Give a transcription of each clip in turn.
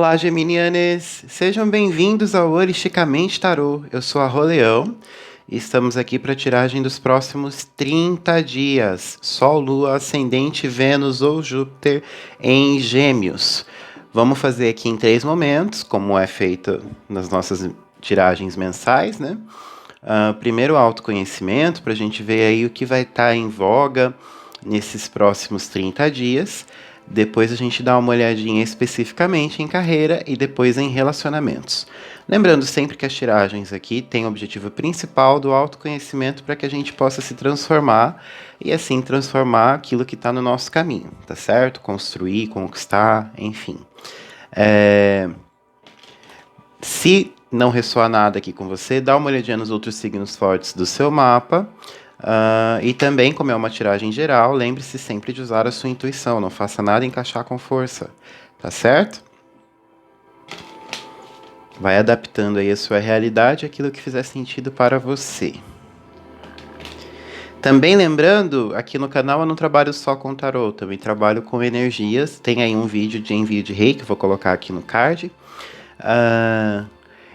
Olá, geminianes! Sejam bem-vindos ao Holisticamente Tarô. Eu sou a Roleão e estamos aqui para a tiragem dos próximos 30 dias. Sol, Lua, Ascendente, Vênus ou Júpiter em Gêmeos. Vamos fazer aqui em 3 momentos, como é feito nas nossas tiragens mensais, né? Primeiro, autoconhecimento, para a gente ver aí o que vai estar em voga nesses próximos 30 dias. Depois a gente dá uma olhadinha especificamente em carreira e depois em relacionamentos. Lembrando sempre que as tiragens aqui têm o objetivo principal do autoconhecimento para que a gente possa se transformar e assim transformar aquilo que está no nosso caminho, tá certo? Construir, conquistar, enfim. Se não ressoar nada aqui com você, dá uma olhadinha nos outros signos fortes do seu mapa. E também, como é uma tiragem geral, lembre-se sempre de usar a sua intuição. Não faça nada encaixar com força, tá certo? Vai adaptando aí a sua realidade, aquilo que fizer sentido para você. Também lembrando, aqui no canal eu não trabalho só com tarô, também trabalho com energias. Tem aí um vídeo de envio de reiki, vou colocar aqui no card.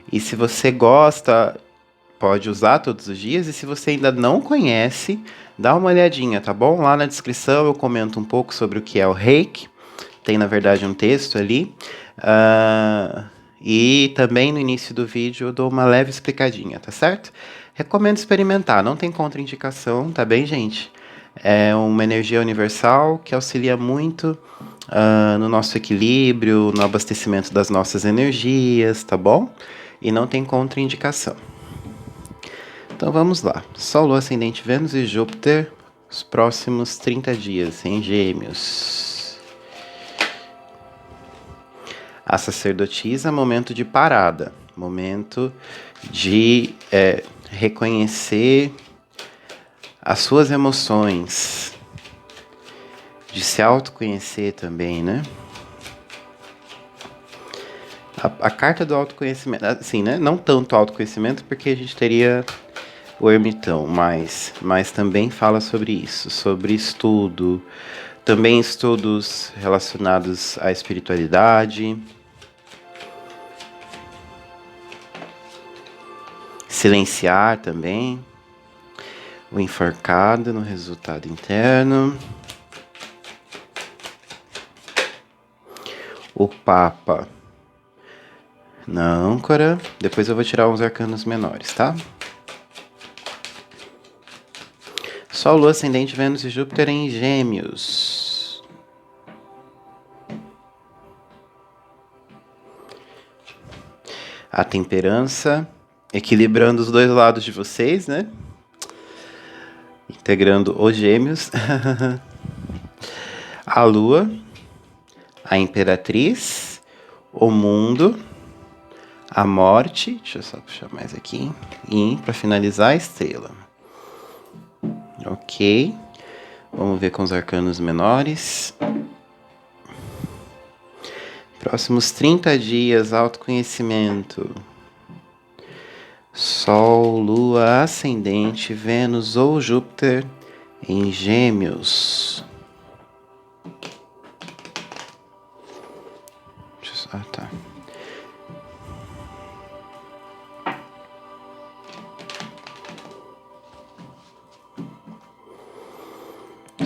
E se você gosta, pode usar todos os dias. E se você ainda não conhece, dá uma olhadinha, tá bom? Lá na descrição eu comento um pouco sobre o que é o reiki. Tem, na verdade, um texto ali. E também no início do vídeo eu dou uma leve explicadinha, tá certo? Recomendo experimentar, não tem contraindicação, tá bem, gente? É uma energia universal que auxilia muito no nosso equilíbrio, no abastecimento das nossas energias, tá bom? E não tem contraindicação. Então vamos lá. Sol, Lua, Ascendente, Vênus e Júpiter, os próximos 30 dias em Gêmeos. A sacerdotisa, momento de parada, momento de reconhecer as suas emoções, de se autoconhecer também, né? A carta do autoconhecimento, assim, né? Não tanto autoconhecimento, porque a gente teria o ermitão, mas também fala sobre isso, sobre estudo, também estudos relacionados à espiritualidade, silenciar também, o enforcado no resultado interno, o Papa na âncora. Depois eu vou tirar uns arcanos menores, tá? Sol, Lua, Ascendente, Vênus e Júpiter em Gêmeos. A temperança, equilibrando os dois lados de vocês, né? Integrando os Gêmeos. A Lua, a Imperatriz, o Mundo, a Morte. Deixa eu só puxar mais aqui. E para finalizar, a Estrela. Ok. Vamos ver com os arcanos menores. Próximos 30 dias, autoconhecimento. Sol, Lua, Ascendente, Vênus ou Júpiter em Gêmeos. Tá.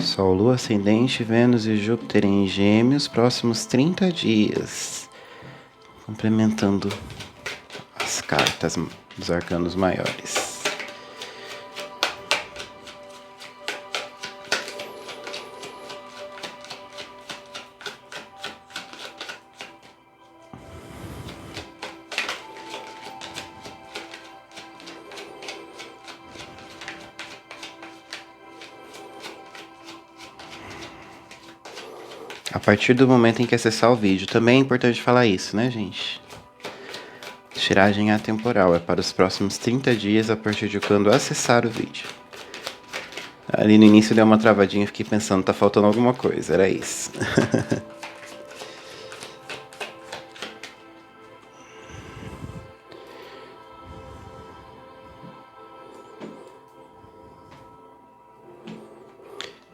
Sol, Lua, Ascendente, Vênus e Júpiter em Gêmeos, próximos 30 dias. Complementando as cartas dos arcanos maiores. A partir do momento em que acessar o vídeo, também é importante falar isso, né, gente? Tiragem atemporal, é para os próximos 30 dias a partir de quando acessar o vídeo. Ali no início deu uma travadinha, fiquei pensando, tá faltando alguma coisa, era isso.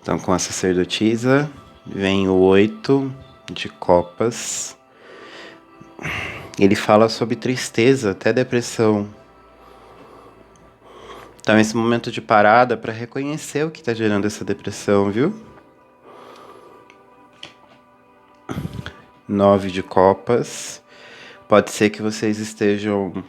Então, com a sacerdotisa, vem o 8 de copas. Ele fala sobre tristeza, até depressão. Então, esse momento de parada para reconhecer o que está gerando essa depressão, viu? 9 de copas. Pode ser que vocês estejam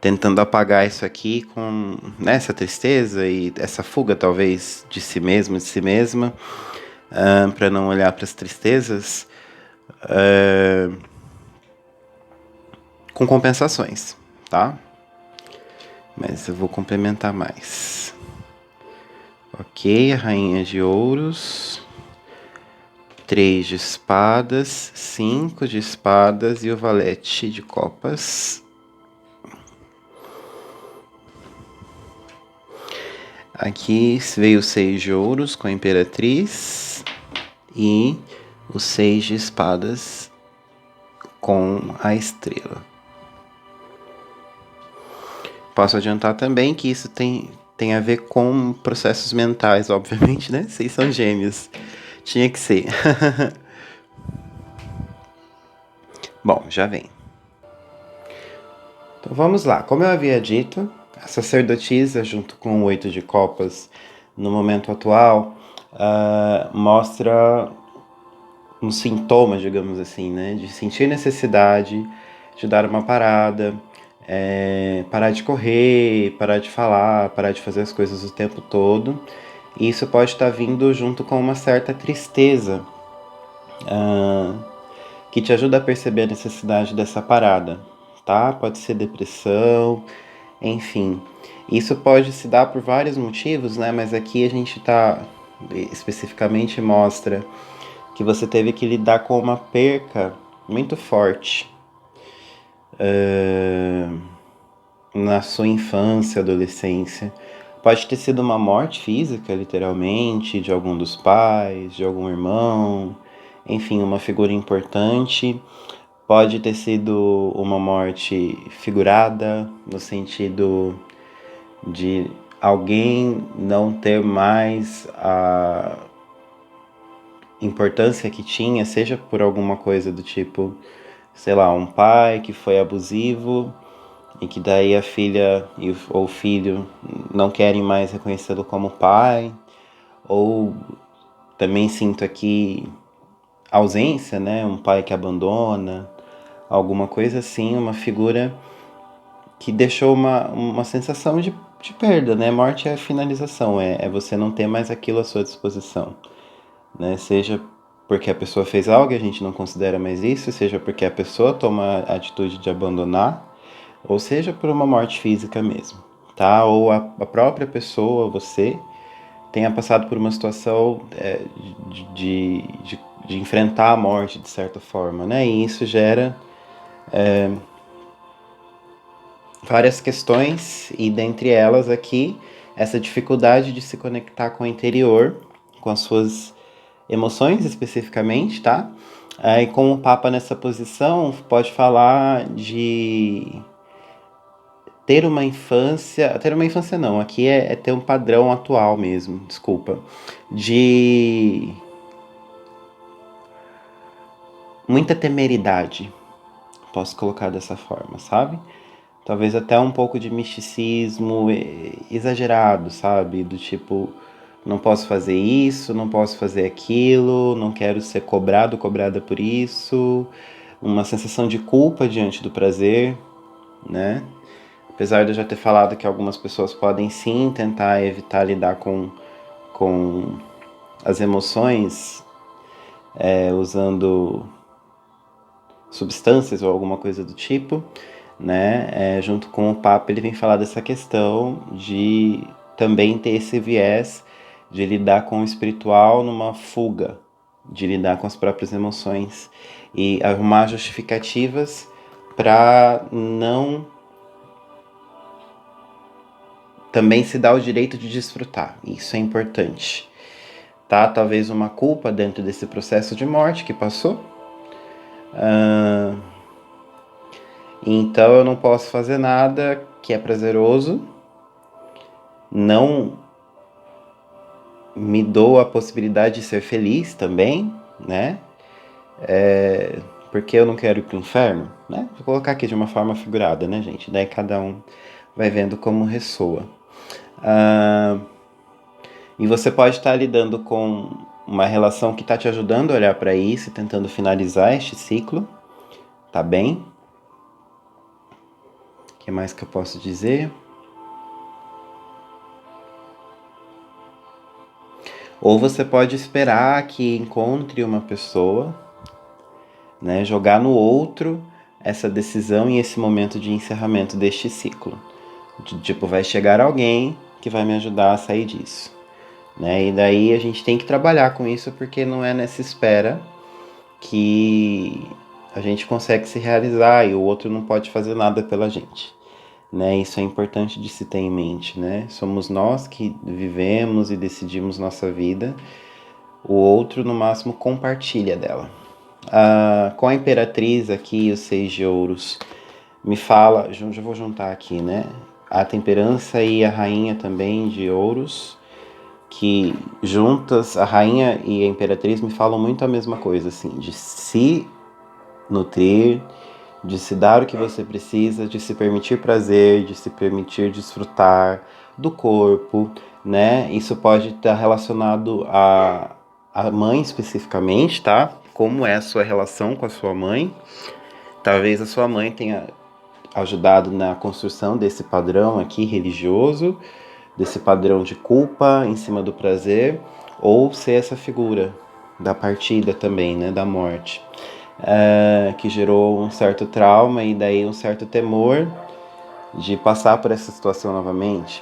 tentando apagar isso aqui com, né, essa tristeza e essa fuga, talvez, de si mesmo, de si mesma, para não olhar para as tristezas, com compensações, tá? Mas eu vou complementar mais. Ok, a rainha de ouros, 3 de espadas, 5 de espadas e o valete de copas. Aqui veio o 6 de ouros com a imperatriz e o 6 de espadas com a estrela. Posso adiantar também que isso tem a ver com processos mentais, obviamente, né? Vocês são gêmeos. Tinha que ser. Bom, já vem. Então vamos lá. Como eu havia dito, a sacerdotisa, junto com o 8 de copas, no momento atual, mostra um sintoma, digamos assim, né? De sentir necessidade de dar uma parada, parar de correr, parar de falar, parar de fazer as coisas o tempo todo. E isso pode estar vindo junto com uma certa tristeza, que te ajuda a perceber a necessidade dessa parada, tá? Pode ser depressão, enfim. Isso pode se dar por vários motivos, né? Mas aqui a gente tá especificamente mostra que você teve que lidar com uma perca muito forte na sua infância, adolescência. Pode ter sido uma morte física, literalmente, de algum dos pais, de algum irmão, enfim, uma figura importante. Pode ter sido uma morte figurada, no sentido de alguém não ter mais a importância que tinha, seja por alguma coisa do tipo, sei lá, um pai que foi abusivo e que daí a filha ou o filho não querem mais reconhecê-lo como pai, ou também sinto aqui ausência, né? Um pai que abandona, alguma coisa assim, uma figura que deixou uma sensação de perda, né? Morte é a finalização, é você não ter mais aquilo à sua disposição, né? Seja porque a pessoa fez algo e a gente não considera mais isso, seja porque a pessoa toma a atitude de abandonar, ou seja por uma morte física mesmo, tá? Ou a própria pessoa, você, tenha passado por uma situação de enfrentar a morte de certa forma, né? E isso gera várias questões, e dentre elas aqui, essa dificuldade de se conectar com o interior, com as suas emoções especificamente, tá? E com o Papa nessa posição, pode falar de ter uma infância não, aqui é ter um padrão atual mesmo, desculpa, de muita temeridade, posso colocar dessa forma, sabe? Talvez até um pouco de misticismo exagerado, sabe? Do tipo, não posso fazer isso, não posso fazer aquilo, não quero ser cobrado, cobrada por isso. Uma sensação de culpa diante do prazer, né? Apesar de eu já ter falado que algumas pessoas podem sim tentar evitar lidar com as emoções usando substâncias ou alguma coisa do tipo, né? Junto com o Papa, ele vem falar dessa questão de também ter esse viés de lidar com o espiritual numa fuga, de lidar com as próprias emoções e arrumar justificativas para não também se dar o direito de desfrutar. Isso é importante, tá? Talvez uma culpa dentro desse processo de morte que passou. Então eu não posso fazer nada que é prazeroso, não me dou a possibilidade de ser feliz também, né? porque eu não quero ir pro inferno, né? Vou colocar aqui de uma forma figurada, né, gente? Daí cada um vai vendo como ressoa. E você pode estar lidando com uma relação que está te ajudando a olhar para isso, tentando finalizar este ciclo, tá bem? O que mais que eu posso dizer? Ou você pode esperar que encontre uma pessoa, né, jogar no outro essa decisão e esse momento de encerramento deste ciclo. Tipo, vai chegar alguém que vai me ajudar a sair disso, né? E daí a gente tem que trabalhar com isso, porque não é nessa espera que a gente consegue se realizar e o outro não pode fazer nada pela gente, né? Isso é importante de se ter em mente, né? Somos nós que vivemos e decidimos nossa vida, o outro no máximo compartilha dela. Com a Imperatriz aqui, os 6 de ouros, me fala, já vou juntar aqui, né? A Temperança e a Rainha também de ouros, que juntas, a Rainha e a Imperatriz me falam muito a mesma coisa, assim, de se nutrir, de se dar o que você precisa, de se permitir prazer, de se permitir desfrutar do corpo, né? Isso pode estar relacionado a mãe especificamente, tá? Como é a sua relação com a sua mãe. Talvez a sua mãe tenha ajudado na construção desse padrão aqui religioso, desse padrão de culpa em cima do prazer, ou ser essa figura da partida também, né, da morte, que gerou um certo trauma e daí um certo temor de passar por essa situação novamente.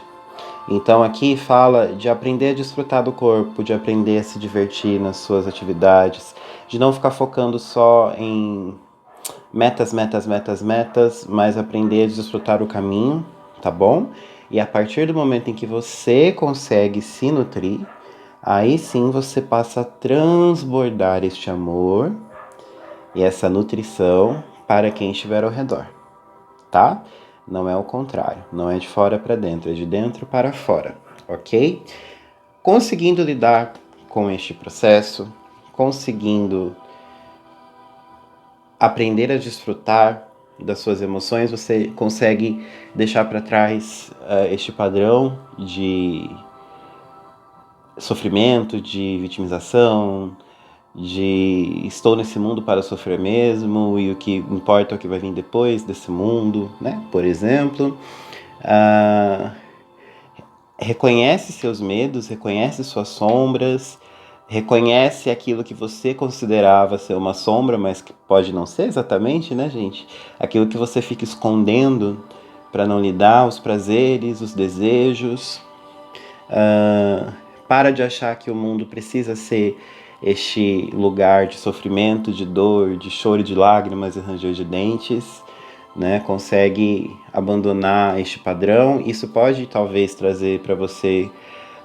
Então aqui fala de aprender a desfrutar do corpo, de aprender a se divertir nas suas atividades, de não ficar focando só em metas, mas aprender a desfrutar o caminho, tá bom? E a partir do momento em que você consegue se nutrir, aí sim você passa a transbordar este amor e essa nutrição para quem estiver ao redor, tá? Não é o contrário, não é de fora para dentro, é de dentro para fora, ok? Conseguindo lidar com este processo, conseguindo aprender a desfrutar das suas emoções, você consegue deixar para trás este padrão de sofrimento, de vitimização, de estou nesse mundo para sofrer mesmo e o que importa é o que vai vir depois desse mundo, né? Por exemplo, reconhece seus medos, reconhece suas sombras, reconhece aquilo que você considerava ser uma sombra, mas que pode não ser exatamente, né, gente? Aquilo que você fica escondendo para não lidar, os prazeres, os desejos. Para de achar que o mundo precisa ser este lugar de sofrimento, de dor, de choro de lágrimas e ranger de dentes, né? Consegue abandonar este padrão. Isso pode talvez trazer para você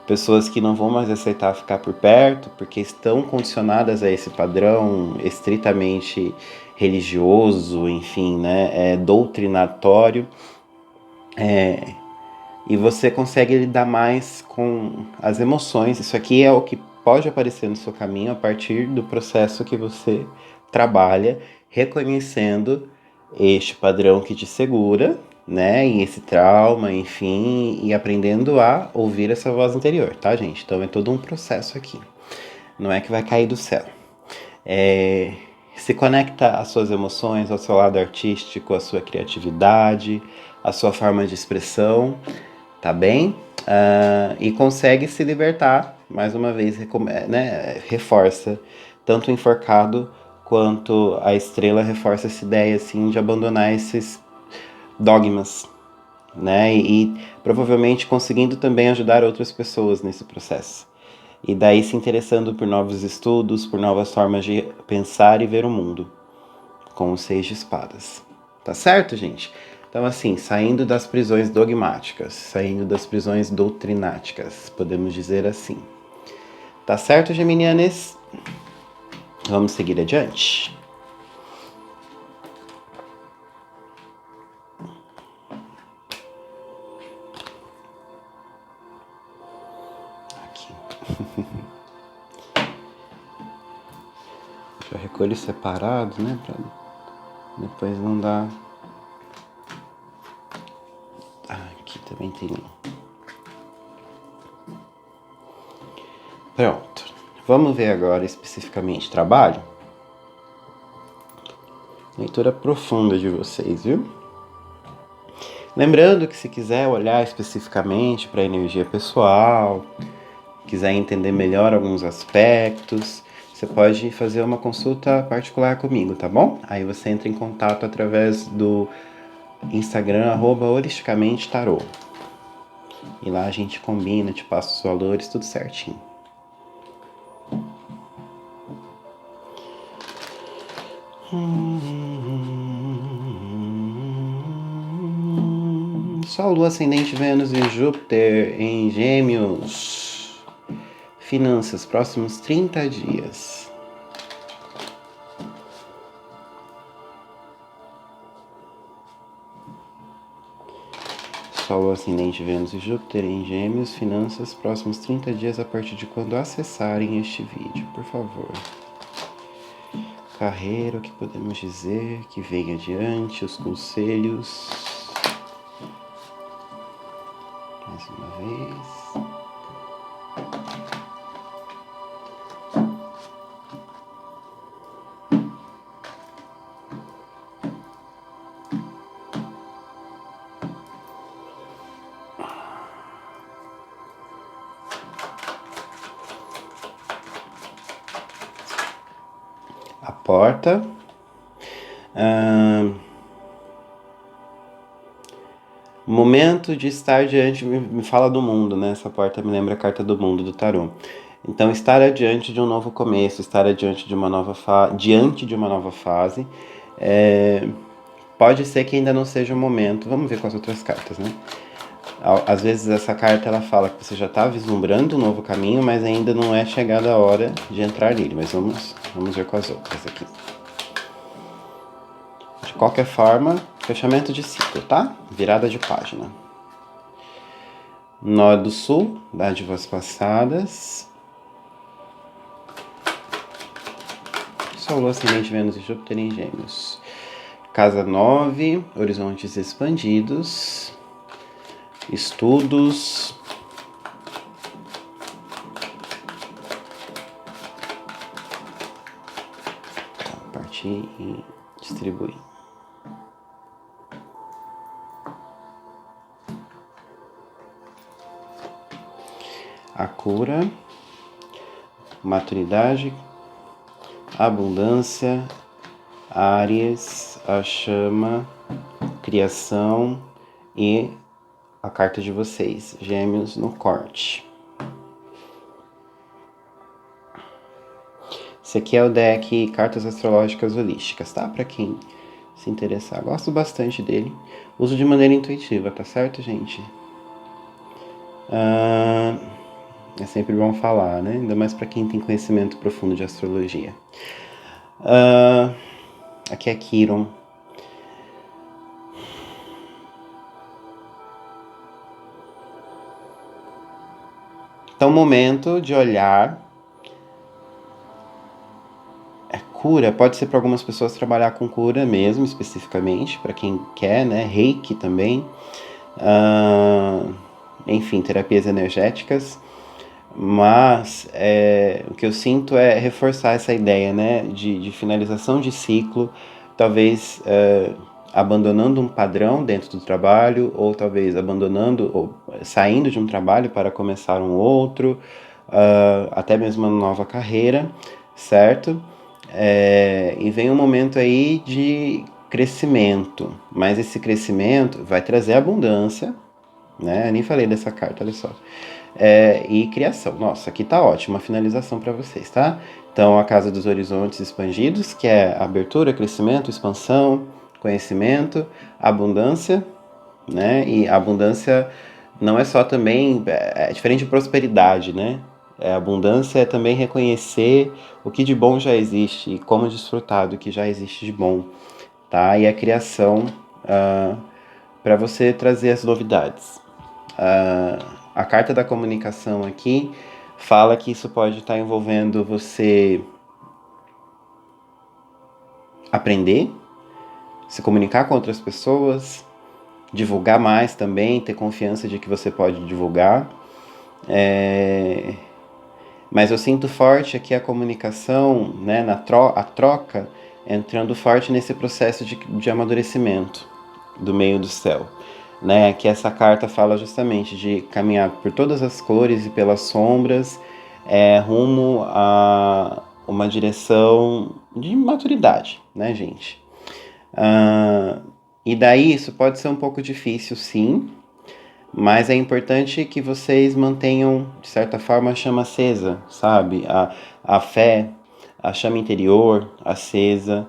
pessoas que não vão mais aceitar ficar por perto, porque estão condicionadas a esse padrão estritamente religioso, enfim, né? Doutrinatório. E você consegue lidar mais com as emoções. Isso aqui é o que pode aparecer no seu caminho a partir do processo que você trabalha, reconhecendo este padrão que te segura, né? E esse trauma, enfim, e aprendendo a ouvir essa voz interior, tá, gente? Então é todo um processo aqui. Não é que vai cair do céu. Se conecta às suas emoções, ao seu lado artístico, à sua criatividade, à sua forma de expressão, tá bem? E consegue se libertar, mais uma vez, né? Reforça, tanto o enforcado quanto a estrela reforça essa ideia assim de abandonar esses dogmas, né? E provavelmente conseguindo também ajudar outras pessoas nesse processo. E daí se interessando por novos estudos, por novas formas de pensar e ver o mundo, com os 6 de espadas. Tá certo, gente? Então, assim, saindo das prisões dogmáticas, saindo das prisões doutrináticas, podemos dizer assim. Tá certo, geminianes? Vamos seguir adiante. Aqui. Já recolho separado, né? Pra depois não dar... Aqui também tem um. Pronto. Vamos ver agora especificamente trabalho? Leitura profunda de vocês, viu? Lembrando que se quiser olhar especificamente para a energia pessoal, quiser entender melhor alguns aspectos, você pode fazer uma consulta particular comigo, tá bom? Aí você entra em contato através do Instagram, @holisticamente-tarô. E lá a gente combina, te passa os valores, tudo certinho. Sol, Lua, Ascendente, Vênus e Júpiter em Gêmeos. Finanças, próximos 30 dias. Sol, Ascendente, Vênus e Júpiter em Gêmeos. Finanças, próximos 30 dias a partir de quando acessarem este vídeo, por favor. Carreira, o que podemos dizer? Que vem adiante, os conselhos. Mais uma vez. A porta. Momento de estar diante, me fala do mundo, né? Essa porta me lembra a carta do mundo do tarô. Então, estar adiante de um novo começo, estar adiante de uma nova diante de uma nova fase, pode ser que ainda não seja o momento. Vamos ver com as outras cartas, né? Às vezes essa carta ela fala que você já está vislumbrando um novo caminho, mas ainda não é chegada a hora de entrar nele. Mas vamos ver com as outras aqui. De qualquer forma, fechamento de ciclo, tá? Virada de página. Nó do Sul, dádivas passadas. Sol, Lua, Ascendente, Vênus e Júpiter em Gêmeos. Casa 9, horizontes expandidos. Estudos. Partir e distribuir. A cura, maturidade, abundância, Áries, a chama, criação e a carta de vocês, Gêmeos no corte. Esse aqui é o deck Cartas Astrológicas Holísticas, tá? Pra quem se interessar. Gosto bastante dele. Uso de maneira intuitiva, tá certo, gente? É sempre bom falar, né? Ainda mais pra quem tem conhecimento profundo de astrologia. Aqui é Quiron. Então, momento de olhar. Cura, pode ser para algumas pessoas trabalhar com cura mesmo, especificamente, para quem quer, né? Reiki também. Enfim, terapias energéticas. Mas o que eu sinto é reforçar essa ideia, né? De finalização de ciclo, talvez abandonando um padrão dentro do trabalho, ou talvez abandonando ou saindo de um trabalho para começar um outro, até mesmo uma nova carreira, certo? E vem um momento aí de crescimento, mas esse crescimento vai trazer abundância, né? Eu nem falei dessa carta, olha só. E criação. Nossa, aqui tá ótimo, uma finalização para vocês, tá? Então, a Casa dos Horizontes Expandidos, que é abertura, crescimento, expansão, conhecimento, abundância, né? E a abundância não é só também, é diferente de prosperidade, né? Abundância é também reconhecer o que de bom já existe e como desfrutar do que já existe de bom, tá? E a criação para você trazer as novidades. A carta da comunicação aqui fala que isso pode estar envolvendo você aprender, se comunicar com outras pessoas, divulgar mais também, ter confiança de que você pode divulgar. Mas eu sinto forte aqui a comunicação, né, a troca, entrando forte nesse processo de amadurecimento do meio do céu. Né, que essa carta fala justamente de caminhar por todas as cores e pelas sombras, rumo a uma direção de maturidade, né, gente? E daí isso pode ser um pouco difícil, sim, mas é importante que vocês mantenham, de certa forma, a chama acesa, sabe? A fé, a chama interior acesa,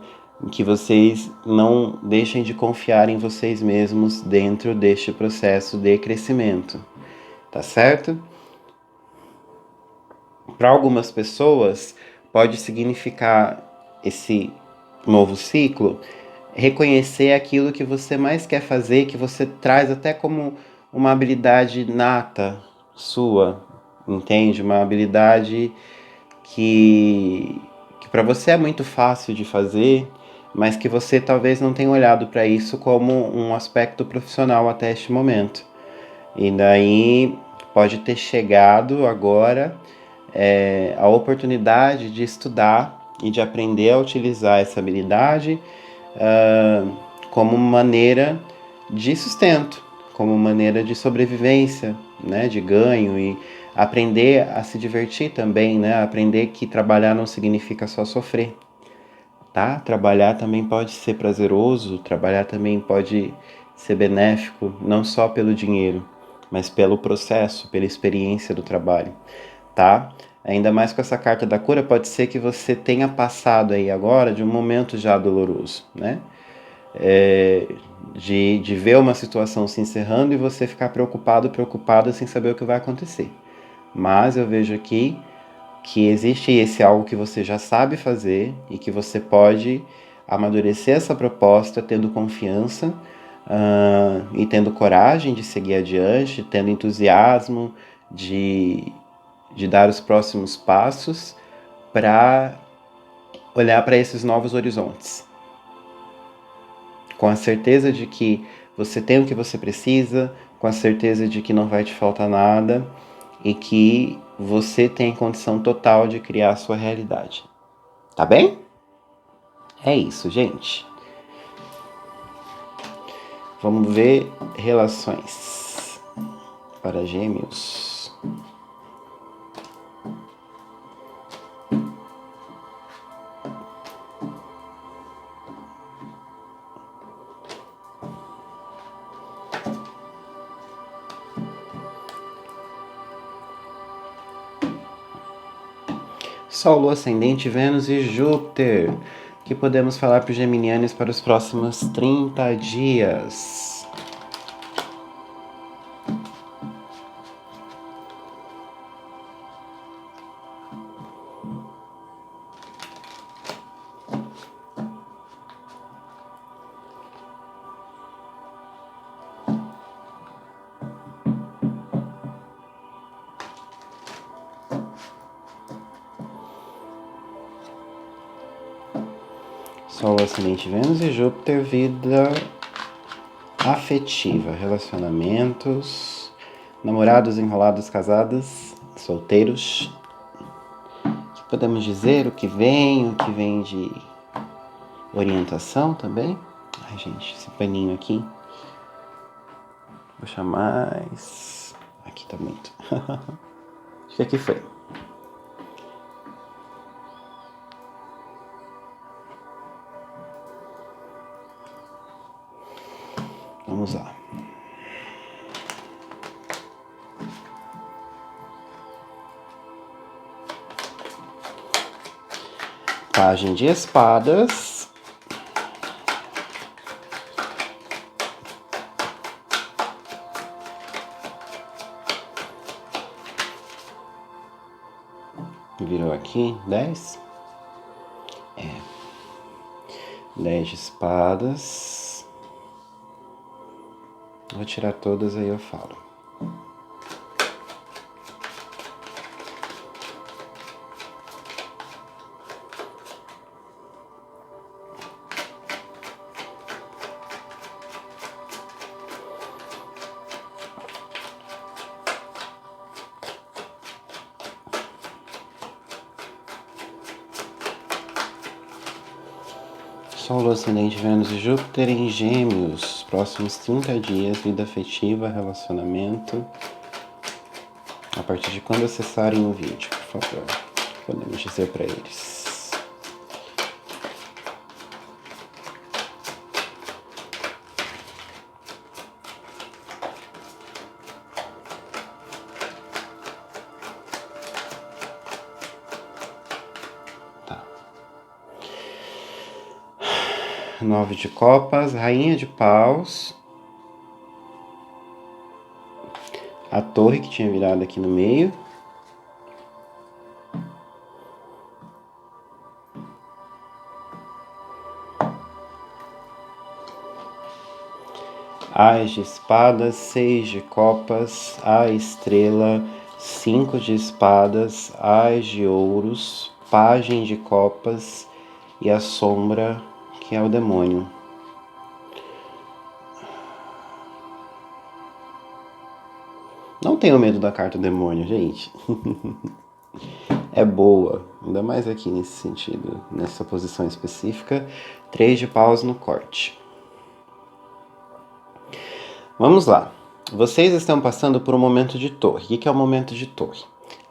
que vocês não deixem de confiar em vocês mesmos dentro deste processo de crescimento, tá certo? Para algumas pessoas, pode significar esse novo ciclo reconhecer aquilo que você mais quer fazer, que você traz até como uma habilidade nata sua, entende? Uma habilidade que para você é muito fácil de fazer, mas que você talvez não tenha olhado para isso como um aspecto profissional até este momento. E daí pode ter chegado agora a oportunidade de estudar e de aprender a utilizar essa habilidade como maneira de sustento, como maneira de sobrevivência, né, de ganho, e aprender a se divertir também, né, aprender que trabalhar não significa só sofrer, tá? Trabalhar também pode ser prazeroso, trabalhar também pode ser benéfico, não só pelo dinheiro, mas pelo processo, pela experiência do trabalho, tá? Ainda mais com essa carta da cura, pode ser que você tenha passado aí agora de um momento já doloroso, né? De ver uma situação se encerrando e você ficar preocupado sem saber o que vai acontecer. Mas eu vejo aqui que existe esse algo que você já sabe fazer e que você pode amadurecer essa proposta tendo confiança e tendo coragem de seguir adiante, tendo entusiasmo de dar os próximos passos para olhar para esses novos horizontes. Com a certeza de que você tem o que você precisa, com a certeza de que não vai te faltar nada e que você tem condição total de criar a sua realidade. Tá bem? É isso, gente. Vamos ver relações para Gêmeos. Sol, Lua, Ascendente, Vênus e Júpiter. O que podemos falar para os geminianos para os próximos 30 dias? Sol, Ascendente, Vênus e Júpiter, vida afetiva, relacionamentos, namorados, enrolados, casadas, solteiros. O que podemos dizer? O que vem de orientação também? Ai, gente, esse paninho aqui. Vou chamar mais. Aqui tá muito. Acho que aqui foi. Vamos lá. Pagem de espadas. Virou aqui 10. 10 de espadas. Vou tirar todas, aí eu falo. Sol, Lua, Ascendente, Vênus e Júpiter em Gêmeos. Próximos 30 dias, vida afetiva, relacionamento. A partir de quando acessarem o vídeo, por favor. Podemos dizer para eles. Tá. 9 de copas, rainha de paus. A torre que tinha virado aqui no meio. Ás de espadas, 6 de copas, a estrela, 5 de espadas, ás de ouros, pajem de copas e a sombra, que é o demônio. Não tenho medo da carta demônio, gente. É boa, ainda mais aqui nesse sentido, nessa posição específica. 3 de paus no corte. Vamos lá. Vocês estão passando por um momento de torre. O que é o momento de torre?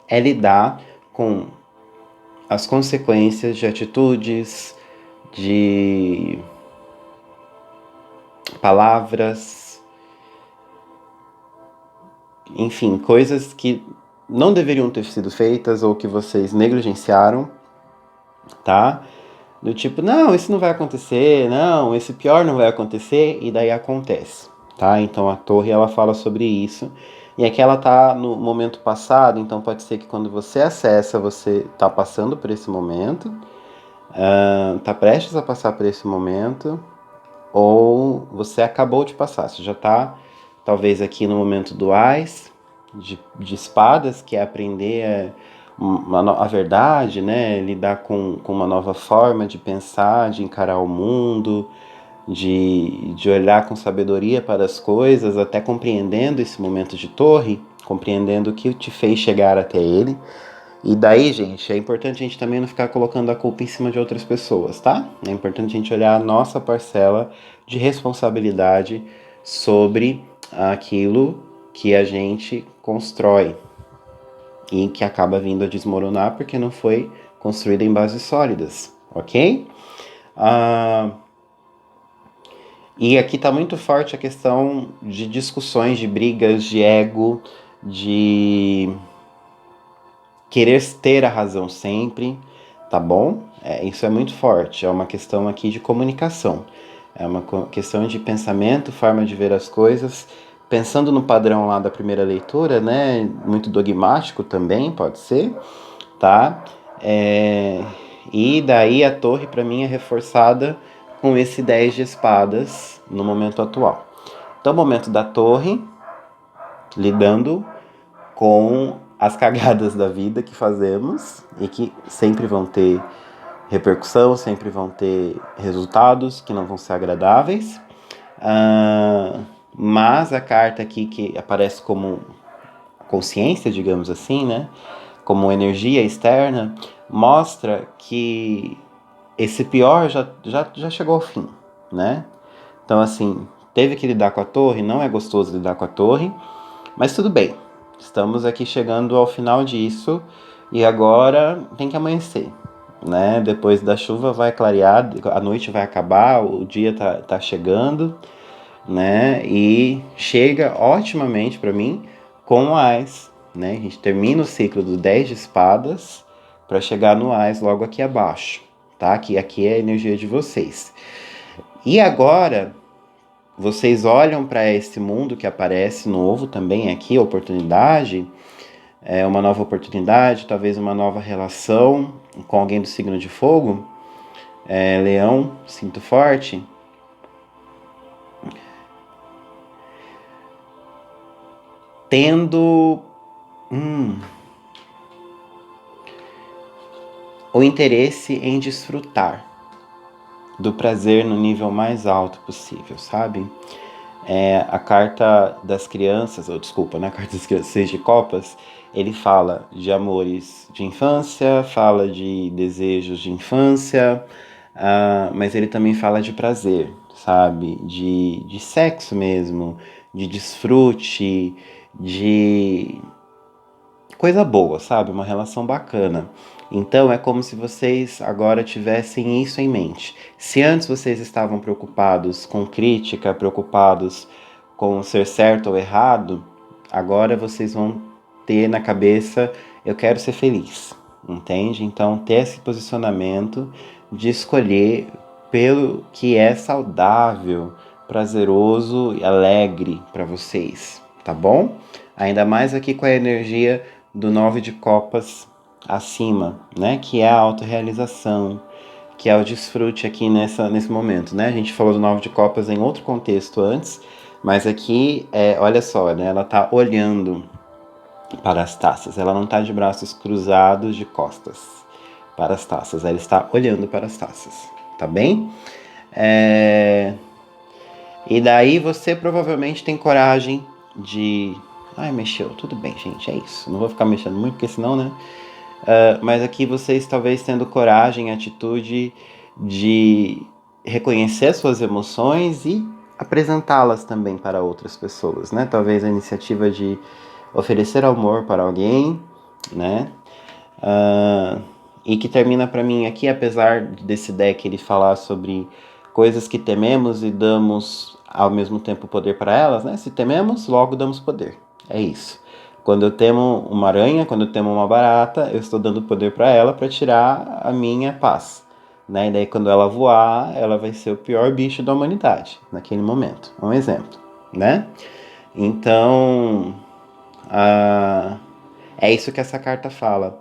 É lidar com as consequências de atitudes, de palavras, enfim, coisas que não deveriam ter sido feitas ou que vocês negligenciaram, tá? Do tipo, não, isso não vai acontecer, não, esse pior não vai acontecer, e daí acontece. Tá? Então a torre ela fala sobre isso. E aqui ela tá no momento passado, então pode ser que quando você acessa, você tá passando por esse momento, tá prestes a passar por esse momento, ou você acabou de passar, você já tá talvez aqui no momento do Ás, de espadas, que é aprender a verdade, né? Lidar com uma nova forma de pensar, de encarar o mundo, de olhar com sabedoria para as coisas, até compreendendo esse momento de torre, compreendendo o que te fez chegar até ele. E daí, gente, é importante a gente também não ficar colocando a culpa em cima de outras pessoas, tá? É importante a gente olhar a nossa parcela de responsabilidade sobre aquilo que a gente constrói e que acaba vindo a desmoronar porque não foi construída em bases sólidas, ok? E aqui está muito forte a questão de discussões, de brigas, de ego, de querer ter a razão sempre, tá bom? Isso é muito forte, é uma questão aqui de comunicação, é uma questão de pensamento, forma de ver as coisas, pensando no padrão lá da primeira leitura, né? Muito dogmático também, pode ser, tá? E daí a torre, para mim, é reforçada com esse 10 de espadas no momento atual. Então, o momento da torre, lidando com as cagadas da vida que fazemos e que sempre vão ter repercussão, sempre vão ter resultados que não vão ser agradáveis. Mas a carta aqui que aparece como consciência, digamos assim, né? Como energia externa, mostra que esse pior já chegou ao fim, né? Então, assim, teve que lidar com a torre, não é gostoso lidar com a torre, mas tudo bem. Estamos aqui chegando ao final disso e agora tem que amanhecer, né? Depois da chuva vai clarear, a noite vai acabar, o dia tá chegando, né? E chega otimamente para mim com o Ás, né? A gente termina o ciclo do 10 de espadas para chegar no Ás logo aqui abaixo, tá? Aqui é a energia de vocês. E agora vocês olham para esse mundo que aparece novo também aqui, oportunidade, uma nova oportunidade, talvez uma nova relação com alguém do signo de fogo, Leão, sinto forte. Tendo o interesse em desfrutar do prazer no nível mais alto possível, sabe? A carta das crianças, ou desculpa, né? A carta das crianças, 6 de copas, ele fala de amores de infância, fala de desejos de infância, mas ele também fala de prazer, sabe? De sexo mesmo, de desfrute, de coisa boa, sabe? Uma relação bacana. Então é como se vocês agora tivessem isso em mente. Se antes vocês estavam preocupados com crítica, preocupados com ser certo ou errado, agora vocês vão ter na cabeça: eu quero ser feliz, entende? Então ter esse posicionamento de escolher pelo que é saudável, prazeroso e alegre para vocês, tá bom? Ainda mais aqui com a energia do 9 de copas acima, né? Que é a autorrealização, que é o desfrute aqui nesse momento, né? A gente falou do 9 de copas em outro contexto antes, mas aqui, olha só, né? Ela tá olhando para as taças, ela não tá de braços cruzados de costas para as taças, ela está olhando para as taças, tá bem? E daí você provavelmente tem coragem de... Ai, mexeu, tudo bem, gente, é isso. Não vou ficar mexendo muito, porque senão, né? Mas aqui vocês talvez tendo coragem, atitude de reconhecer as suas emoções e apresentá-las também para outras pessoas, né? Talvez a iniciativa de oferecer amor para alguém, né? E que termina para mim aqui, apesar desse deck ele falar sobre coisas que tememos e damos ao mesmo tempo poder para elas, né? Se tememos, logo damos poder. É isso. Quando eu temo uma aranha, quando eu temo uma barata, eu estou dando poder para ela para tirar a minha paz, né? E daí quando ela voar, ela vai ser o pior bicho da humanidade naquele momento. Um exemplo, né? Então, é isso que essa carta fala.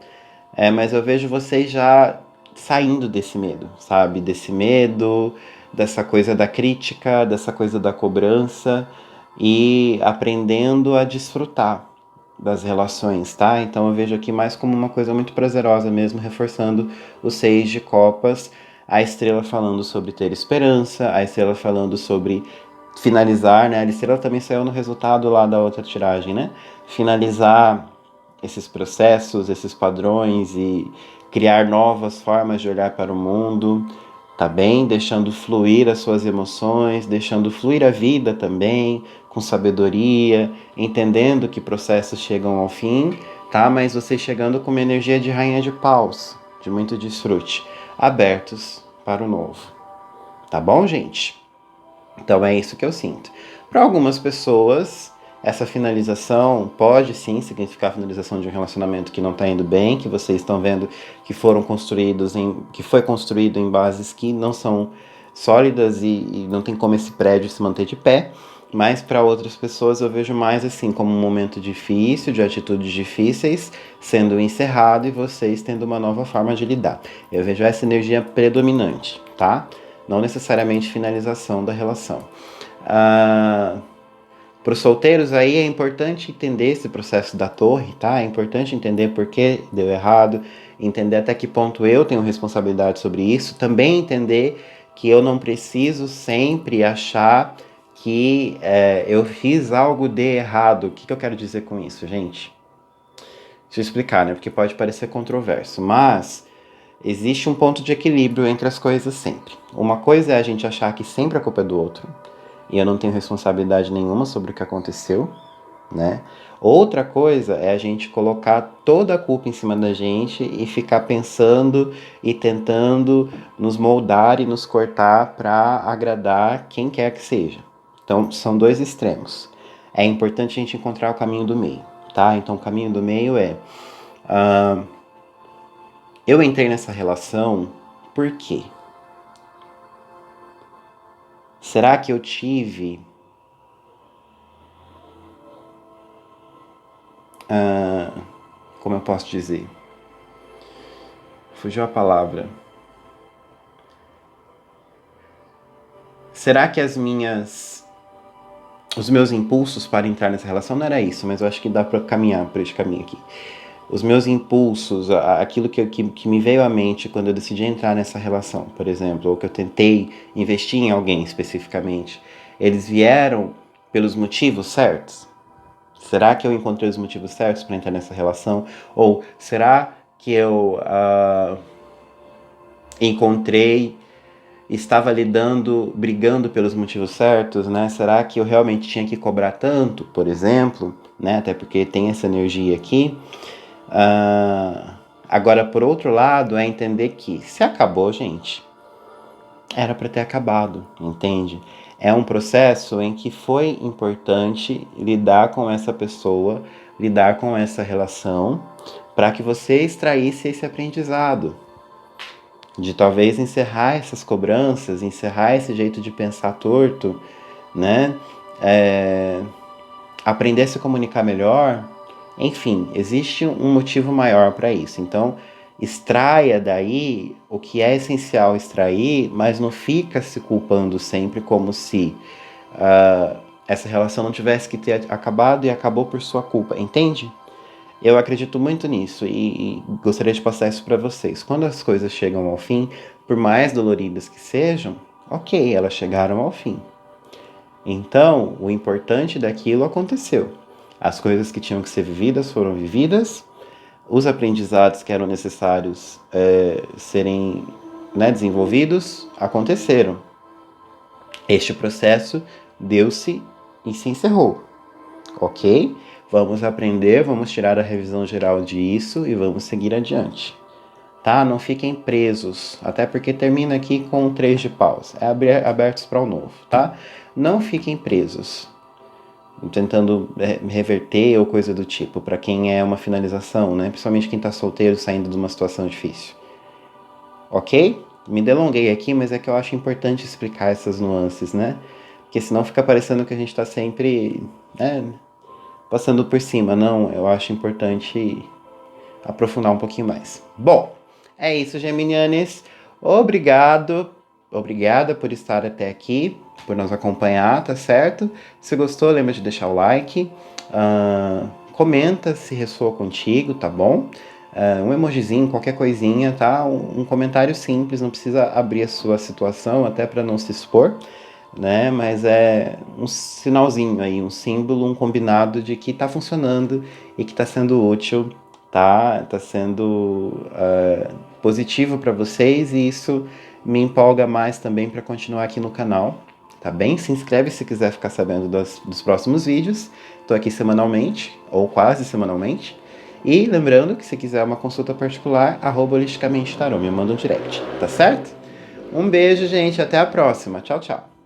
Mas eu vejo vocês já saindo desse medo, sabe? Desse medo, dessa coisa da crítica, dessa coisa da cobrança e aprendendo a desfrutar das relações, tá? Então eu vejo aqui mais como uma coisa muito prazerosa mesmo, reforçando o 6 de copas, a estrela falando sobre ter esperança, a estrela falando sobre finalizar, né? A estrela também saiu no resultado lá da outra tiragem, né? Finalizar esses processos, esses padrões e criar novas formas de olhar para o mundo, tá bem? Deixando fluir as suas emoções, deixando fluir a vida também, com sabedoria, entendendo que processos chegam ao fim, tá? Mas você chegando com uma energia de rainha de paus, de muito desfrute, abertos para o novo. Tá bom, gente? Então é isso que eu sinto. Para algumas pessoas, essa finalização pode sim significar a finalização de um relacionamento que não está indo bem, que vocês estão vendo que que foi construído em bases que não são sólidas e não tem como esse prédio se manter de pé. Mas para outras pessoas eu vejo mais assim como um momento difícil, de atitudes difíceis sendo encerrado e vocês tendo uma nova forma de lidar. Eu vejo essa energia predominante, tá? Não necessariamente finalização da relação. Para os solteiros aí é importante entender esse processo da torre, tá? É importante entender por que deu errado, entender até que ponto eu tenho responsabilidade sobre isso, também entender que eu não preciso sempre achar que eu fiz algo de errado. O que eu quero dizer com isso, gente? Deixa eu explicar, né? Porque pode parecer controverso, mas existe um ponto de equilíbrio entre as coisas sempre. Uma coisa é a gente achar que sempre a culpa é do outro, e eu não tenho responsabilidade nenhuma sobre o que aconteceu, né? Outra coisa é a gente colocar toda a culpa em cima da gente e ficar pensando e tentando nos moldar e nos cortar para agradar quem quer que seja. Então, são dois extremos. É importante a gente encontrar o caminho do meio, tá? Então, o caminho do meio é... eu entrei nessa relação por quê? Será que eu tive como eu posso dizer? Fugiu a palavra. Será que os meus impulsos para entrar nessa relação não era isso, mas eu acho que dá para caminhar por esse caminho aqui. Os meus impulsos, aquilo que me veio à mente quando eu decidi entrar nessa relação, por exemplo, ou que eu tentei investir em alguém especificamente, eles vieram pelos motivos certos? Será que eu encontrei os motivos certos para entrar nessa relação? Ou será que eu encontrei estava lidando, brigando pelos motivos certos, né? Será que eu realmente tinha que cobrar tanto, por exemplo, né? Até porque tem essa energia aqui. Agora, por outro lado, é entender que se acabou, gente, era para ter acabado, entende? É um processo em que foi importante lidar com essa pessoa, lidar com essa relação, para que você extraísse esse aprendizado. De talvez encerrar essas cobranças, encerrar esse jeito de pensar torto, né? Aprender a se comunicar melhor. Enfim, existe um motivo maior para isso. Então, extraia daí o que é essencial extrair, mas não fica se culpando sempre como se essa relação não tivesse que ter acabado e acabou por sua culpa, entende? Eu acredito muito nisso e gostaria de passar isso para vocês. Quando as coisas chegam ao fim, por mais doloridas que sejam, ok, elas chegaram ao fim. Então, o importante daquilo aconteceu. As coisas que tinham que ser vividas foram vividas, os aprendizados que eram necessários serem desenvolvidos aconteceram. Este processo deu-se e se encerrou, ok? Vamos aprender, vamos tirar a revisão geral disso e vamos seguir adiante. Tá? Não fiquem presos, até porque termina aqui com 3 de paus. É abertos para o novo, tá? Não fiquem presos, tentando reverter ou coisa do tipo, para quem é uma finalização, né? Principalmente quem tá solteiro saindo de uma situação difícil. Ok? Me delonguei aqui, mas é que eu acho importante explicar essas nuances, né? Porque senão fica parecendo que a gente tá sempre passando por cima. Não, eu acho importante aprofundar um pouquinho mais. Bom, é isso, geminianes. Obrigada por estar até aqui, por nos acompanhar, tá certo? Se gostou, lembra de deixar o like. Comenta se ressoa contigo, tá bom? Um emojizinho, qualquer coisinha, tá? Um comentário simples, não precisa abrir a sua situação, até para não se expor, né? Mas é um sinalzinho aí, um símbolo, um combinado de que tá funcionando e que tá sendo útil, tá sendo positivo para vocês e isso me empolga mais também para continuar aqui no canal, tá bem? Se inscreve se quiser ficar sabendo dos próximos vídeos. Tô aqui semanalmente, ou quase semanalmente. E lembrando que se quiser uma consulta particular, @holisticamente tarô, me manda um direct, tá certo? Um beijo, gente, até a próxima. Tchau, tchau.